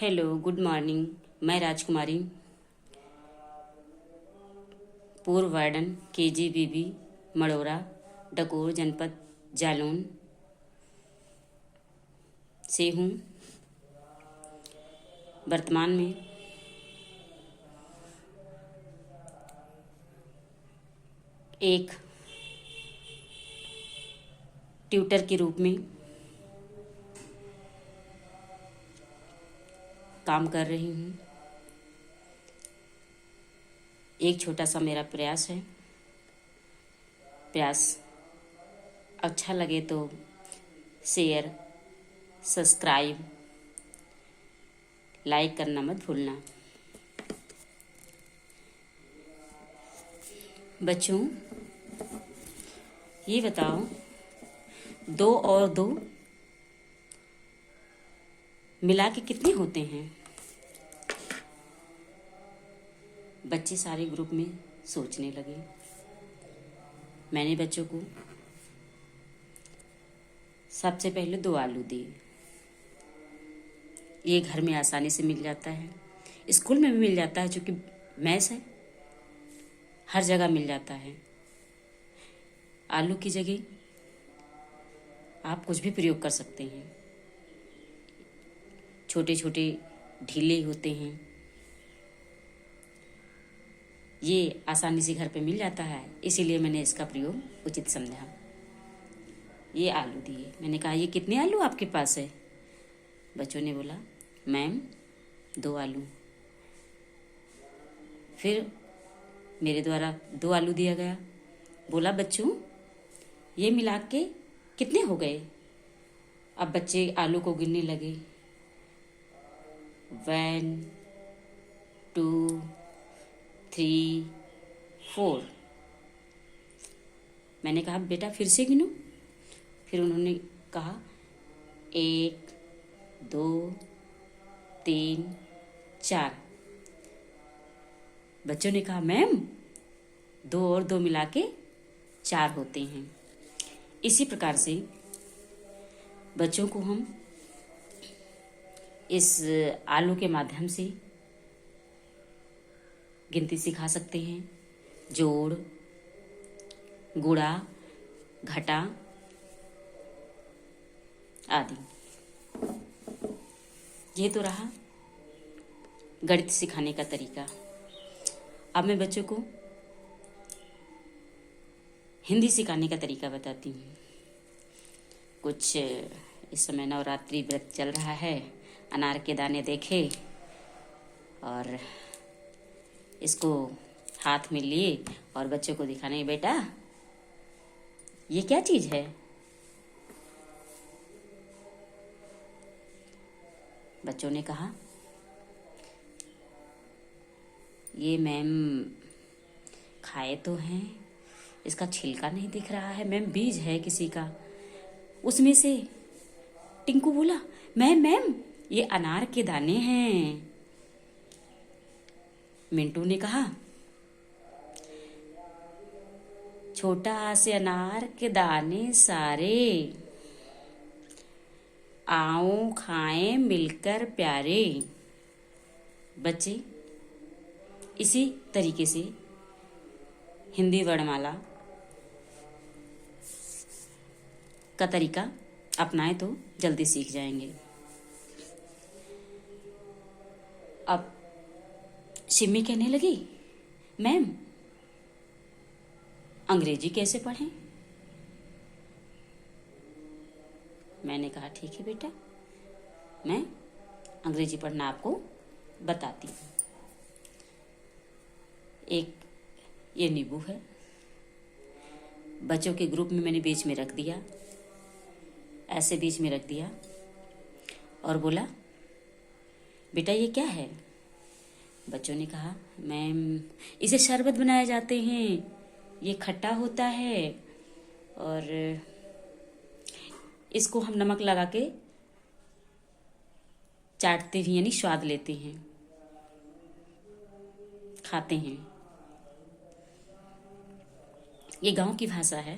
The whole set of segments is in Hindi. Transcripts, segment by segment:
Hello, good morning. मैं राजकुमारी, पूर्व वार्डन KGBB मड़ोरा, डकोर, जनपद जालौन से हूँ। वर्तमान में एक ट्यूटर के रूप में काम कर रही हूँ। एक छोटा सा मेरा प्रयास है। प्रयास अच्छा लगे तो शेयर, सब्सक्राइब, लाइक करना मत भूलना। बच्चों, ये बताओ, 2 और 2 मिला के कितने होते हैं? बच्चे सारे ग्रुप में सोचने लगे। मैंने बच्चों को सबसे पहले 2 आलू दिए। ये घर में आसानी से मिल जाता है, स्कूल में भी मिल जाता है, क्योंकि मैस है, हर जगह मिल जाता है। आलू की जगह आप कुछ भी प्रयोग कर सकते हैं। छोटे छोटे ढीले होते हैं, ये आसानी से घर पे मिल जाता है, इसीलिए मैंने इसका प्रयोग उचित समझा। ये आलू दिए। मैंने कहा, ये कितने आलू आपके पास है? बच्चों ने बोला, मैम 2 आलू। फिर मेरे द्वारा 2 आलू दिया गया। बोला, बच्चों ये मिला के कितने हो गए? अब बच्चे आलू को गिनने लगे। 1 2 3 4। मैंने कहा, बेटा फिर से गिनो। फिर उन्होंने कहा, 1 2 3 4। बच्चों ने कहा, मैम 2 और 2 मिला के 4 होते हैं। इसी प्रकार से बच्चों को हम इस आलू के माध्यम से गिनती सिखा सकते हैं। जोड़, गुणा, घटा आदि। ये तो रहा गणित सिखाने का तरीका। अब मैं बच्चों को हिंदी सिखाने का तरीका बताती हूँ। कुछ इस समय नवरात्रि व्रत चल रहा है। अनार के दाने देखे और इसको हाथ में लिए और बच्चों को दिखाने, बेटा ये क्या चीज है? बच्चों ने कहा, ये मैम खाए तो हैं, इसका छिलका नहीं दिख रहा है मैम, बीज है किसी का। उसमें से टिंकू बोला, मैम ये अनार के दाने हैं। मिंटू ने कहा, छोटा से अनार के दाने सारे, आओ खाएं मिलकर प्यारे। बच्चे इसी तरीके से हिंदी वर्णमाला का तरीका अपनाएं तो जल्दी सीख जाएंगे। अब सिमी कहने लगी, मैम अंग्रेजी कैसे पढ़ें? मैंने कहा, ठीक है बेटा, मैं अंग्रेजी पढ़ना आपको बताती हूँ। एक ये नींबू है। बच्चों के ग्रुप में मैंने बीच में रख दिया, ऐसे बीच में रख दिया और बोला, बेटा ये क्या है? बच्चों ने कहा, मैम इसे शरबत बनाए जाते हैं, ये खट्टा होता है और इसको हम नमक लगा के चाटते भी, यानी स्वाद लेते हैं, खाते हैं। ये गांव की भाषा है।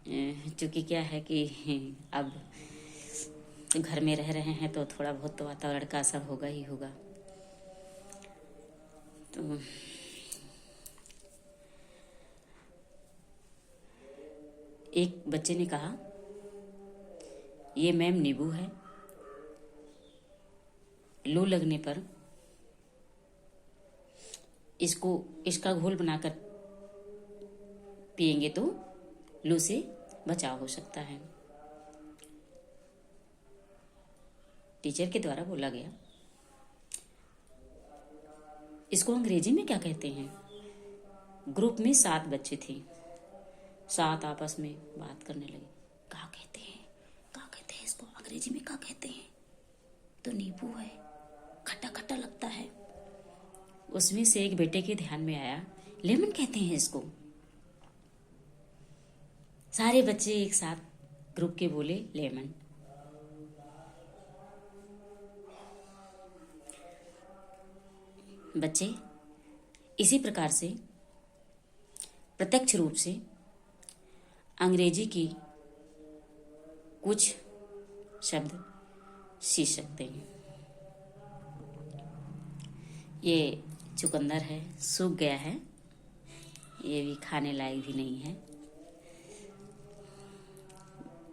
क्योंकि क्या है कि अब तो घर में रह रहे हैं तो थोड़ा बहुत तो वातावरण का असर होगा ही होगा। तो एक बच्चे ने कहा, ये मैम नींबू है, लू लगने पर इसका घोल बनाकर पिएंगे तो लू से बचाव हो सकता है। टीचर के द्वारा बोला गया। इसको अंग्रेजी में क्या कहते हैं? ग्रुप में 7 बच्चे थे, 7 आपस में बात करने लगे। क्या कहते हैं इसको अंग्रेजी में क्या कहते हैं? तो नींबू है, खट्टा खट्टा लगता है। उसमें से एक बेटे के ध्यान में आया, लेमन कहते हैं इसको। सारे बच्चे एक साथ ग्रुप के बोले लेमन। बच्चे इसी प्रकार से प्रत्यक्ष रूप से अंग्रेजी की कुछ शब्द सीख सकते हैं। ये चुकंदर है, सूख गया है, ये भी खाने लायक भी नहीं है।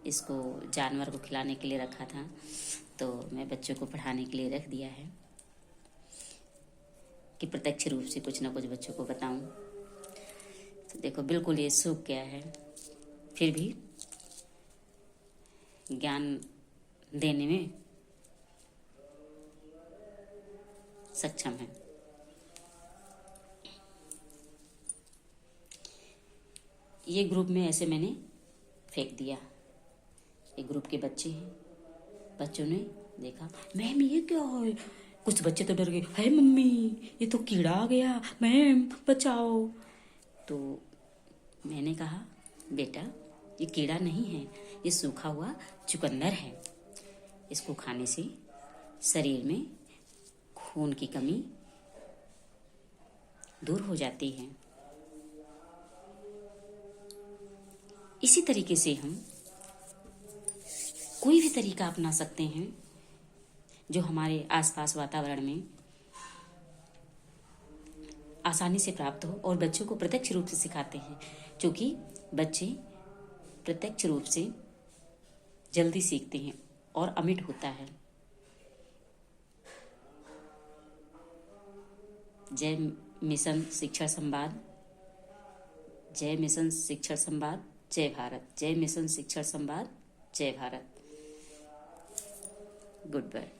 इसको जानवर को खिलाने के लिए रखा था, तो मैं बच्चों को पढ़ाने के लिए रख दिया है कि प्रत्यक्ष रूप से कुछ ना कुछ बच्चों को बताऊं। तो देखो बिल्कुल ये सूख गया है, फिर भी ज्ञान देने में सक्षम है। ये ग्रुप में ऐसे मैंने फेंक दिया। एक ग्रुप के बच्चे हैं, बच्चों ने देखा, मैम ये क्या है? कुछ बच्चे तो डर गए, है मम्मी ये तो कीड़ा आ गया, मैम बचाओ। तो मैंने कहा, बेटा ये कीड़ा नहीं है, ये सूखा हुआ चुकंदर है। इसको खाने से शरीर में खून की कमी दूर हो जाती है। इसी तरीके से हम कोई भी तरीका अपना सकते हैं जो हमारे आसपास वातावरण में आसानी से प्राप्त हो, और बच्चों को प्रत्यक्ष रूप से सिखाते हैं, क्योंकि बच्चे प्रत्यक्ष रूप से जल्दी सीखते हैं और अमिट होता है। जय मिशन शिक्षण संवाद, जय मिशन शिक्षण संवाद, जय भारत। जय मिशन शिक्षण संवाद, जय भारत। Good bye.